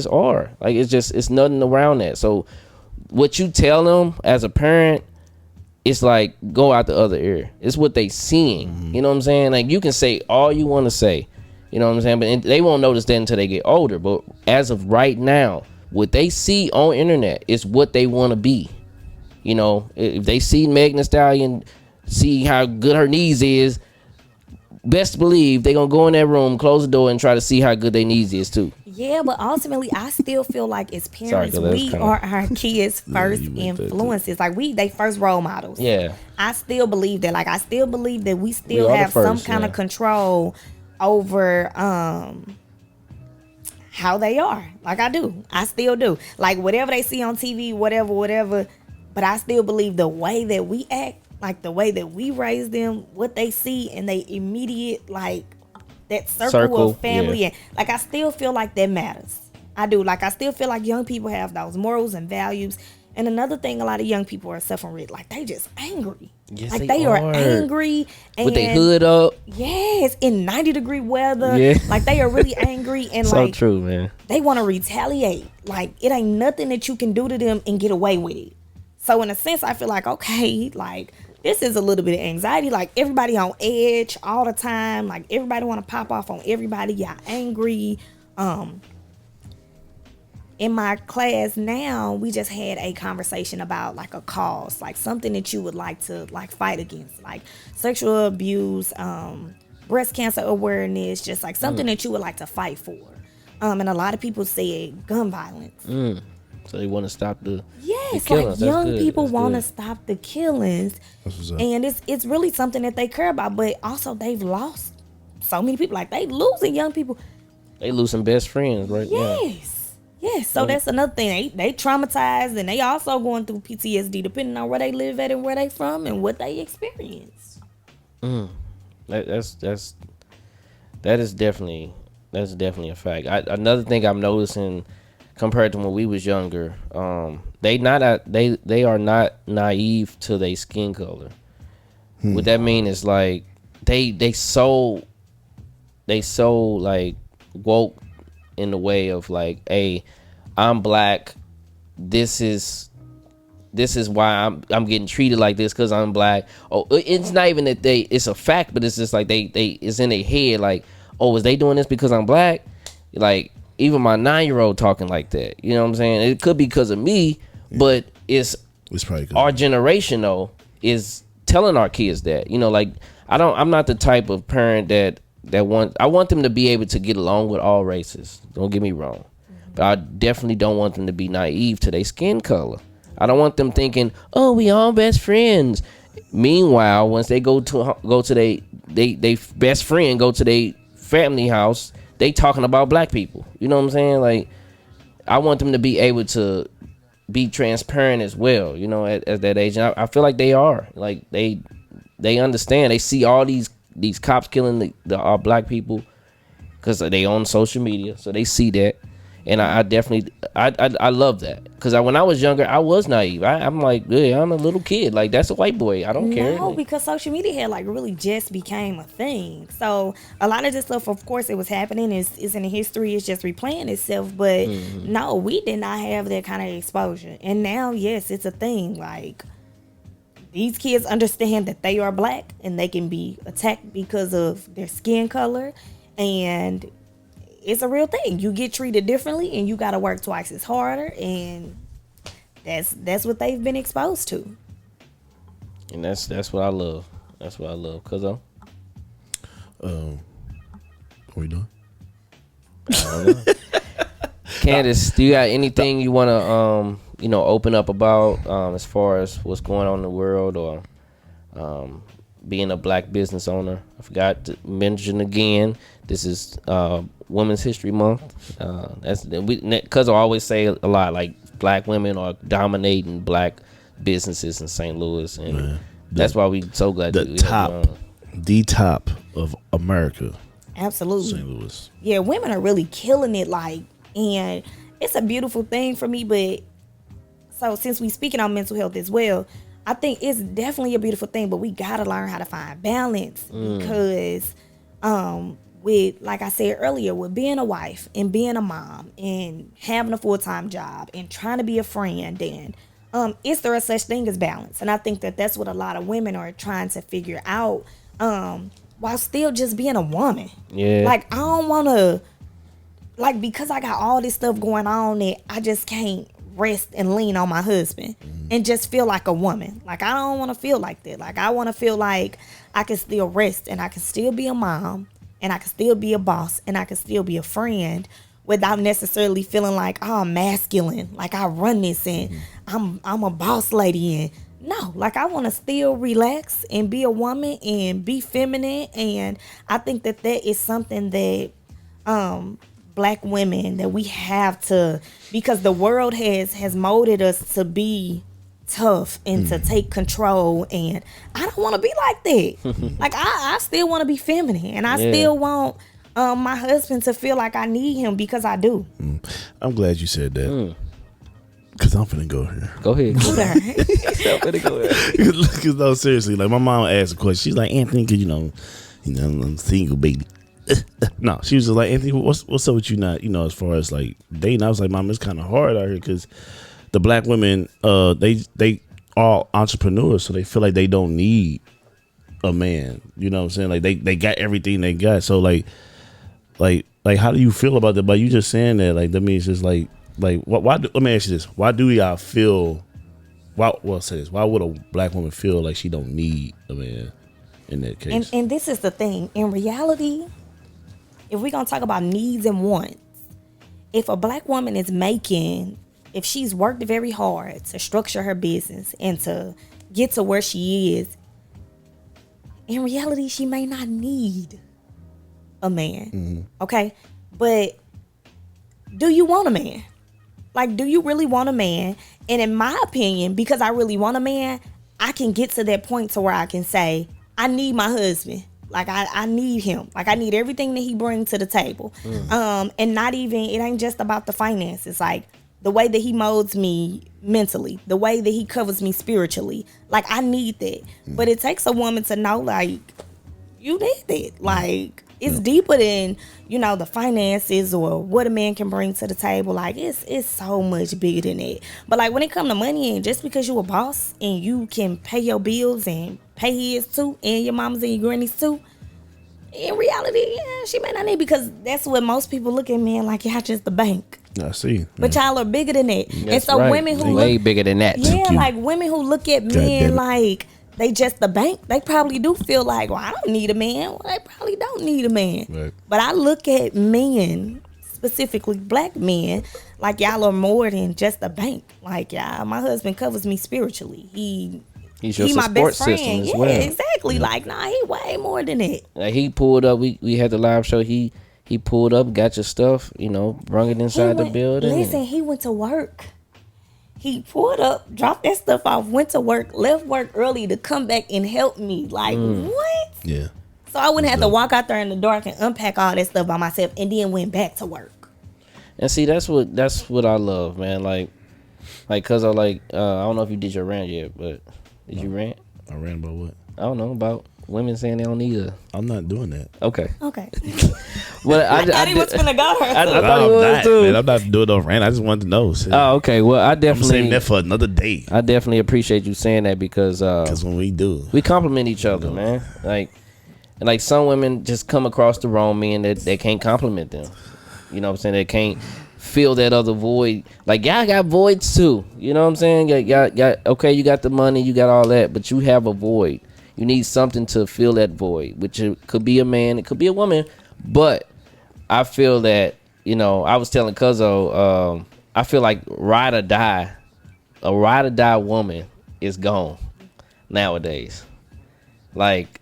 are. Like it's nothing around that. So what you tell them as a parent, it's like go out the other ear. It's what they seeing. Mm-hmm. You know what I'm saying? Like you can say all you want to say. You know what I'm saying? But they won't notice that until they get older. But as of right now, what they see on internet is what they want to be. You know, if they see Megan Thee Stallion, see how good her knees is, best believe they're going to go in that room, close the door, and try to see how good their knees is too. Yeah, but ultimately, I still feel like as parents, we are our kids' first influences. Like they first role models. Yeah. I still believe that. Like I still believe that we still have some kind of control over how they are. Like I do. I still do. Like whatever they see on TV, whatever. But I still believe the way that we act, like the way that we raise them, what they see and they immediate, like that circle of family. Yeah. And like I still feel like that matters. I do. Like I still feel like young people have those morals and values. And another thing, a lot of young people are suffering with, like they just angry. Yes, like they are angry and with their hood up. Yes, in 90-degree weather. Yeah. Like they are really angry and So like true, man. they want to retaliate. Like it ain't nothing that you can do to them and get away with it. So in a sense, I feel like, okay, like this is a little bit of anxiety. Like everybody on edge all the time. Like everybody want to pop off on everybody. Y'all angry. In my class now, we just had a conversation about like a cause, like something that you would like to like fight against, like sexual abuse, breast cancer awareness, just like something that you would like to fight for. And a lot of people said gun violence. So they want to stop the Yes, killings. like young That's good. people That's want to good. stop the killings, That's what's up. and it's really something that they care about. But also, they've lost so many people. Like they losing young people. They losing best friends right now. Yes. So that's another thing. They traumatized, and they also going through PTSD, depending on where they live at and where they from and what they experience. That is definitely a fact. Another thing I'm noticing compared to when we was younger, they are not naive to their skin color. What that mean is like they so like woke in the way of like, hey, I'm black. This is why I'm getting treated like this because I'm black. Oh, it's not even that it's a fact, but it's just like they it's in their head like, oh, is they doing this because I'm black? Like even my 9-year-old talking like that. You know what I'm saying? It could be because of me, but it's probably good. Our generation though is telling our kids that. You know, like I'm not the type of parent that I want them to be able to get along with all races. Don't get me wrong. But I definitely don't want them to be naive to their skin color. I don't want them thinking, oh, we all best friends. Meanwhile, once they go to they best friend go to their family house, they talking about black people. You know what I'm saying? Like, I want them to be able to be transparent as well, you know, at that age. And I feel like they are. Like, they understand. They see all these cops killing our black people because they on social media, so they see that. And I definitely I love that because when I was younger, I was naive. I'm like, yeah, I'm a little kid. Like, that's a white boy. I don't care. No, because social media had like really just became a thing. So a lot of this stuff, of course, it was happening. Is in the history. It's just replaying itself. But no, we did not have that kind of exposure. And now, yes, it's a thing. Like, these kids understand that they are black and they can be attacked because of their skin color, and it's a real thing. You get treated differently, and you got to work twice as harder, and that's what they've been exposed to. And that's what I love. That's what I love. Cause What we doing? Candace, do you got anything you want to open up about as far as what's going on in the world or being a black business owner? I forgot to mention again, this is Women's History Month. Because I always say a lot, like, black women are dominating black businesses in St. Louis, and that's why we so glad the top of America. Absolutely. St. Louis. Yeah, women are really killing it, like, and it's a beautiful thing for me. But so since we speaking on mental health as well, I think it's definitely a beautiful thing, but we gotta learn how to find balance because with, like I said earlier, with being a wife and being a mom and having a full-time job and trying to be a friend, and is there a such thing as balance? And I think that that's what a lot of women are trying to figure out while still just being a woman. Yeah. Like, I don't want to, like, because I got all this stuff going on that I just can't rest and lean on my husband and just feel like a woman. Like, I don't want to feel like that. Like, I want to feel like I can still rest and I can still be a mom and I can still be a boss and I can still be a friend without necessarily feeling like, oh, I'm masculine. Like, I run this and I'm a boss lady. And no, like, I want to still relax and be a woman and be feminine. And I think that that is something that Black women that we have to, because the world has molded us to be tough and to take control, and I don't want to be like that. Like I still want to be feminine, and I still want my husband to feel like I need him, because I do. I'm glad you said that. Cause I'm finna go here. Go ahead. Cause no, seriously, like my mom asked a question. She's like, Anthony, cause you know, I'm single, baby. No, she was just like, Anthony, what's up with you not, as far as like dating? I was like, Mom, it's kind of hard out here because the black women, they are entrepreneurs, so they feel like they don't need a man. You know what I'm saying? Like they got everything they got. So like how do you feel about that? But you just saying that, like that means just like why? Let me ask you this: why do y'all feel? Why would a black woman feel like she don't need a man in that case? And this is the thing. In reality, if we're gonna talk about needs and wants, if a black woman is if she's worked very hard to structure her business and to get to where she is, in reality, she may not need a man. Okay? But do you want a man? Like, do you really want a man? And in my opinion, because I really want a man, I can get to that point to where I can say, I need my husband. Like, I need him. Like, I need everything that he brings to the table. And not even, it ain't just about the finances. Like, the way that he molds me mentally, the way that he covers me spiritually. Like, I need that. But it takes a woman to know, like, you need that. Like, it's deeper than, the finances or what a man can bring to the table. Like, it's so much bigger than that. But, like, when it comes to money, and just because you a boss and you can pay your bills and pay his too, and your mamas and your grannies too, in reality, she may not need, because that's what most people look at men like, y'all just the bank. I see. But y'all are bigger than that. That's and so right. women who way bigger than that. Yeah, like women who look at men like they just the bank, they probably do feel like, well, I don't need a man. Well, they probably don't need a man. Right. But I look at men, specifically black men, like y'all are more than just a bank. Like, y'all, my husband covers me spiritually. He's your my support best system friend. as Yeah, well. exactly. Like, nah, he way more than that. Like, he pulled up. We had the live show. He pulled up, got your stuff, brung it inside the building. Listen, he went to work. He pulled up, dropped that stuff off, went to work, left work early to come back and help me. Like, what? Yeah. So I wouldn't have to walk out there in the dark and unpack all that stuff by myself, and then went back to work. And see, that's what I love, man. Like, cause I don't know if you did your rant yet, but did you rant? I ran about what? I don't know, about women saying they don't need a. I'm not doing that. Okay. Well, I thought he was finna go there. I thought he was too. Man, I'm not doing no rant. I just wanted to know. So Oh, okay. Well, I I'm definitely saving that for another day. I definitely appreciate you saying that, because When we do, we compliment each other, man. Like some women just come across the wrong men that they can't compliment them. You know what I'm saying? They can't fill that other void. Like, y'all got voids too. You know what I'm saying? Okay, you got the money, you got all that, but you have a void. You need something to fill that void, which it could be a man, it could be a woman. But I feel that, I was telling Cuzzo, I feel like a ride or die woman is gone nowadays. Like,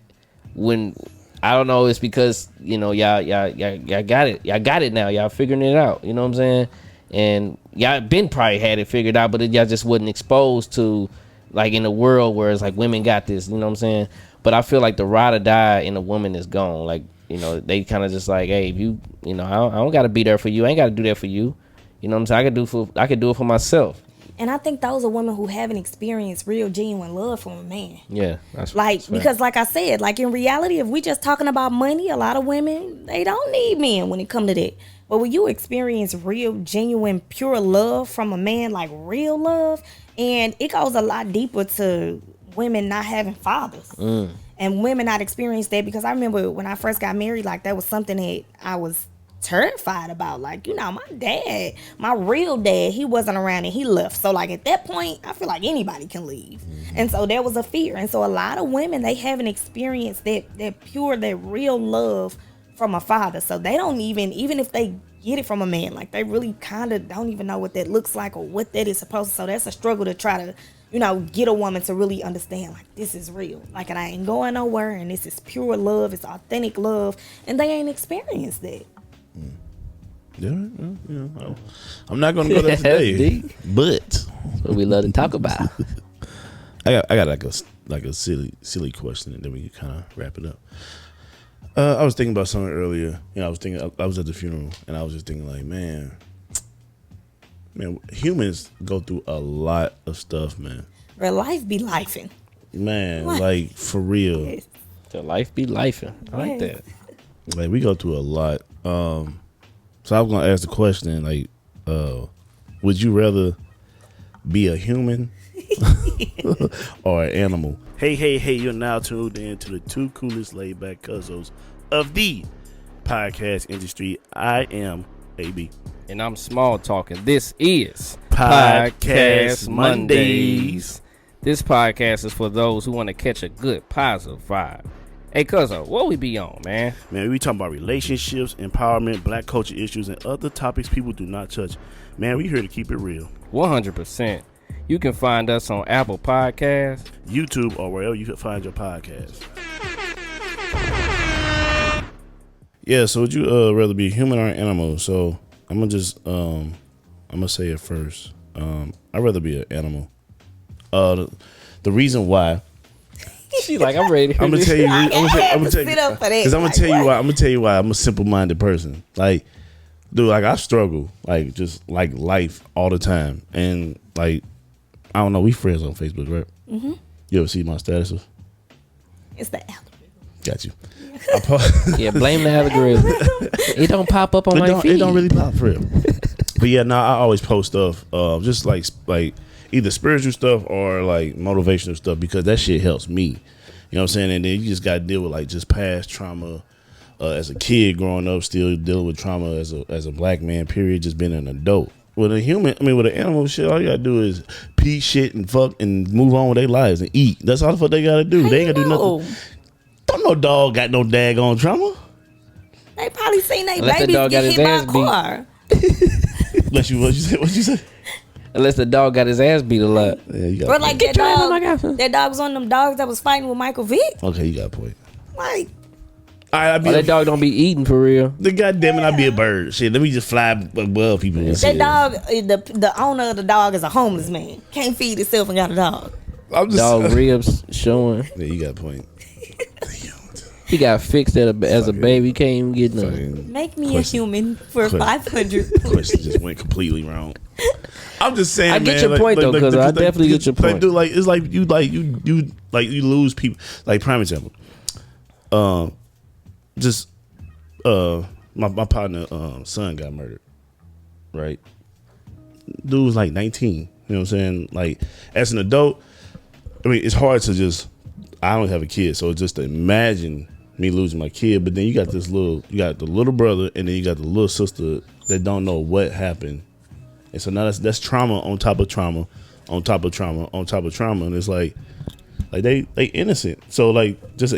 when, I don't know, it's because, y'all got it. Y'all got it now. Y'all figuring it out. You know what I'm saying? And y'all been probably had it figured out, but y'all just wasn't exposed to, like, in a world where it's like women got this, you know what I'm saying? But I feel like the ride or die in a woman is gone. Like, they kind of just like, hey, if you, I don't got to be there for you. I ain't got to do that for you. You know what I'm saying? I could do it for myself. And I think those are women who haven't experienced real, genuine love from a man. Yeah. Because like I said, like in reality, if we just talking about money, a lot of women, they don't need men when it come to that. But when you experience real, genuine, pure love from a man, like real love, and it goes a lot deeper to women not having fathers. And women not experience that, because I remember when I first got married, like that was something that I was terrified about. Like, my dad, my real dad, he wasn't around and he left. So like at that point, I feel like anybody can leave. And so there was a fear. And so a lot of women, they haven't experienced that pure, that real love from a father. So they don't even if they get it from a man, like they really kind of don't even know what that looks like or what that is supposed to. So that's a struggle to try to, get a woman to really understand, like, this is real. Like, and I ain't going nowhere, and this is pure love, it's authentic love, and they ain't experienced that. Yeah, you know, I'm not gonna go there today, Deep. but What we love to talk about. I got like a silly question, and then we can kind of wrap it up. I was thinking about something earlier. You know, I was at the funeral, and I was just thinking like, man, humans go through a lot of stuff, man. Where life be lifing. Man, like for real. Yes. The life be lifing. I like Yes. that. Like we go through a lot. So I was gonna ask the question, like, would you rather be a human or an animal? Hey, you're now tuned in to the two coolest laid back cuzzos of the podcast industry. I am AB. And I'm small talking. This is Podcast Mondays. This podcast is for those who want to catch a good positive vibe. Hey, Cuzzo, what we be on, man? Man, we talking about relationships, empowerment, black culture issues, and other topics people do not touch. Man, we here to keep it real. 100%. You can find us on Apple Podcasts, YouTube, or wherever you can find your podcast. Yeah, so would you rather be a human or an animal? So I'm gonna just I'm gonna say it first. I'd rather be an animal. The reason why. she like, I'm ready. I'm gonna tell you. I'm gonna tell you. Sit up for that. Because I'm gonna Like, tell you what? why. I'm gonna tell you why I'm a simple-minded person. Like, dude, like I struggle, like just like life all the time, and like I don't know. We friends on Facebook, right? Mm-hmm. You ever see my statuses? It's the algorithm. Got you. Yeah, blame the algorithm. It don't pop up on my feed. It don't really pop for real. But yeah, no, I always post stuff, just like either spiritual stuff or like motivational stuff, because that shit helps me. You know what I'm saying? And then you just got to deal with like just past trauma as a kid growing up, still dealing with trauma as a black man. Period. Just being an adult. With a human, with an animal, shit, all you gotta do is pee, shit, and fuck, and move on with their lives and eat. That's all the fuck they gotta do. They ain't gotta do nothing. Don't no dog got no daggone trauma. They probably seen they Unless the babies dog got get his hit by ass a beat. car. Unless you what you say? Unless the dog got his ass beat a lot. Yeah, you got Or a like point. that dog was one of them dogs that was fighting with Michael Vick. Okay, you got a point. Like, I'd be That dog don't be eating for real. the goddamn it, I'd be a bird. Shit, let me just fly above people. And that shit. dog, the owner of the dog is a homeless man. Can't feed himself and got a dog. I'm just Dog ribs showing. Yeah, you got a point. He got fixed as a baby. Can't even get none. Fucking Make me Question. a human for Question. 500. question just went completely wrong. I'm just saying, I get man, your point, though, 'cause I definitely get your point. Like, dude, like it's like you lose people. Like prime example. My partner son got murdered. Right. Dude was like 19. You know what I'm saying? Like as an adult, it's hard to just. I don't have a kid, so just to imagine me losing my kid. But then you got the little brother, and then you got the little sister that don't know what happened, and so now that's trauma on top of trauma, on top of trauma, on top of trauma, and it's like they innocent. So like just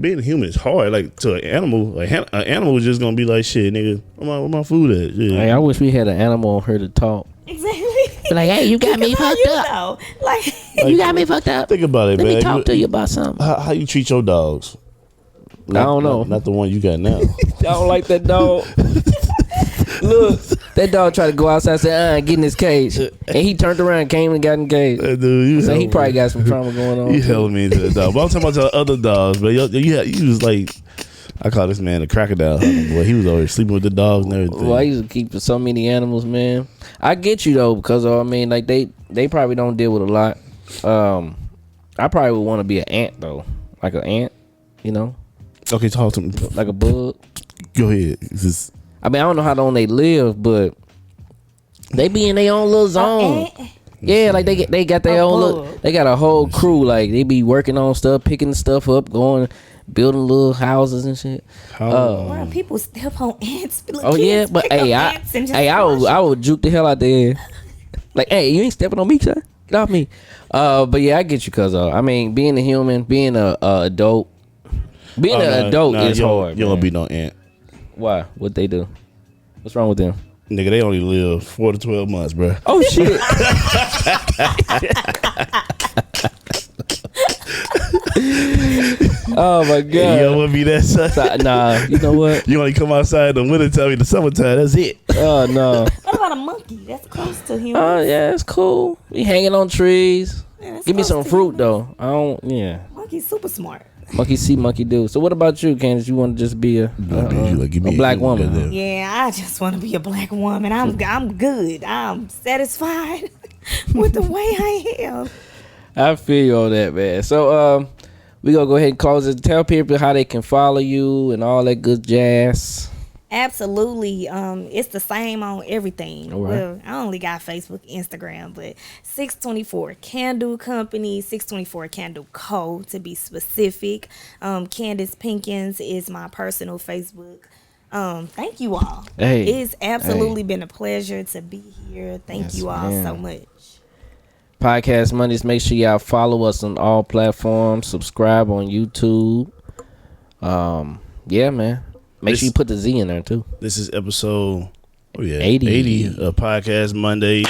being a human is hard. Like to an animal, an animal is just gonna be like shit, nigga. Where my food at? Yeah. Hey, I wish we had an animal on here to talk. Exactly. Be like, hey, you got me How fucked you up. know? Like, You got me fucked up. Think about it, Let man. me talk to you about something. How you treat your dogs? I don't know. Not the one you got now. I don't like that dog. Look, that dog tried to go outside and say, get in his cage. And he turned around, came and got in the cage. Dude, you So he hella- probably got some trauma going on. You too. hella me into the dog. But I'm talking about the other dogs, but you was like, I call this man a crocodile hunter, boy. He was always sleeping with the dogs and everything. Well, I used to keep so many animals, man. I get you though, because like they probably don't deal with a lot. I probably would want to be an ant though, like an ant, Okay, talk to me. like a bug. Go ahead. I don't know how long they live, but they be in their own little zone. Yeah, like they got their A own bug. little. They got a whole crew. Like they be working on stuff, picking stuff up, building little houses and shit. why people step on ants? Little Oh yeah, kids but pick up hey, ants and just I would juke the hell out there. Like, hey, you ain't stepping on me, son. Get off me. But yeah, I get you, cuz being a human, being a adult, being an adult is hard. You don't man. be no ant. Why? What they do? What's wrong with them? Nigga, they only live 4 to 12 months, bro. Oh shit. Oh my You god. don't want to be that son. Nah, you know what? You only come outside in the wintertime, in the summertime. That's it. Oh no. What about a monkey? That's close to humans. Oh yeah, it's cool. We hanging on trees. Yeah, that's Give me close some to fruit humans. though. I don't. Yeah. Monkey's super smart. Monkey see, monkey do. So what about you, Candace? You want to just be a black woman? Huh? Yeah, I just want to be a black woman. I'm good. I'm satisfied with the way I am. I feel you on that, man. So we gonna go ahead and close it. Tell people how they can follow you and all that good jazz. Absolutely. It's the same on everything. All right. Well, I only got Facebook, Instagram, but 624 Candle Company, 624 Candle Co. to be specific. Candace Pinkins is my personal Facebook. Thank you all. Hey. It's absolutely been a pleasure to be here. Thank Yes, you all ma'am. so much. Podcast Mondays. Make sure y'all follow us on all platforms. Subscribe on YouTube. Yeah, man. Make sure you put the Z in there too. This is episode 80. 80 of Podcast Monday.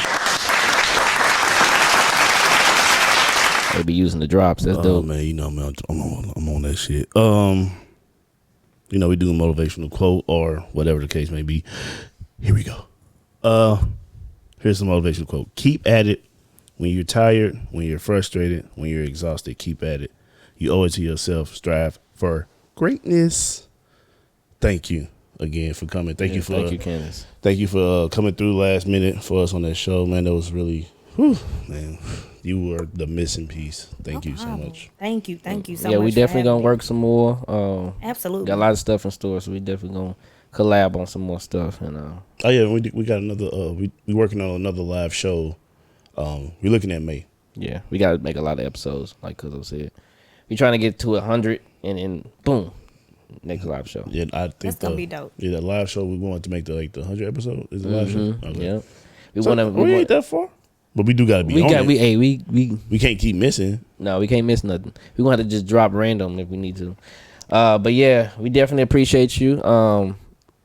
They be using the drops. That's Oh dope. man, you know man, I'm on that shit. You know we do a motivational quote or whatever the case may be. Here we go. Here's the motivational quote. Keep at it. When you're tired, when you're frustrated, when you're exhausted, keep at it. You owe it to yourself. Strive for greatness. Thank you again for coming. Thank you, Candace. Thank you for coming through last minute for us on that show, man. That was really, man. You were the missing piece. Thank you so much. Thank you so much. Yeah, we for definitely having gonna me. work some more. Absolutely. Got a lot of stuff in store, so we definitely gonna collab on some more stuff. And Oh yeah, we got another. We working on another live show. We're looking at May. yeah, we gotta make a lot of episodes, like Cuzzo said. We trying to get to 100, and then boom, next live show. Yeah, I think That's gonna be dope. Yeah, that live show we wanted to make the 100 episode is the live show. Okay. Yeah, we So, wanna. we ain't that far, but we do gotta be. We on got. it. We can't keep missing. No, we can't miss nothing. We gonna have to just drop random if we need to. But yeah, we definitely appreciate you.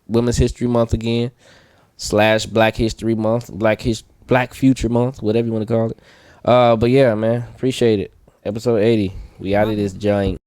Women's History Month again / Black History Month, Black Future Month, whatever you want to call it. But yeah, man, appreciate it. Episode 80. We out of this giant.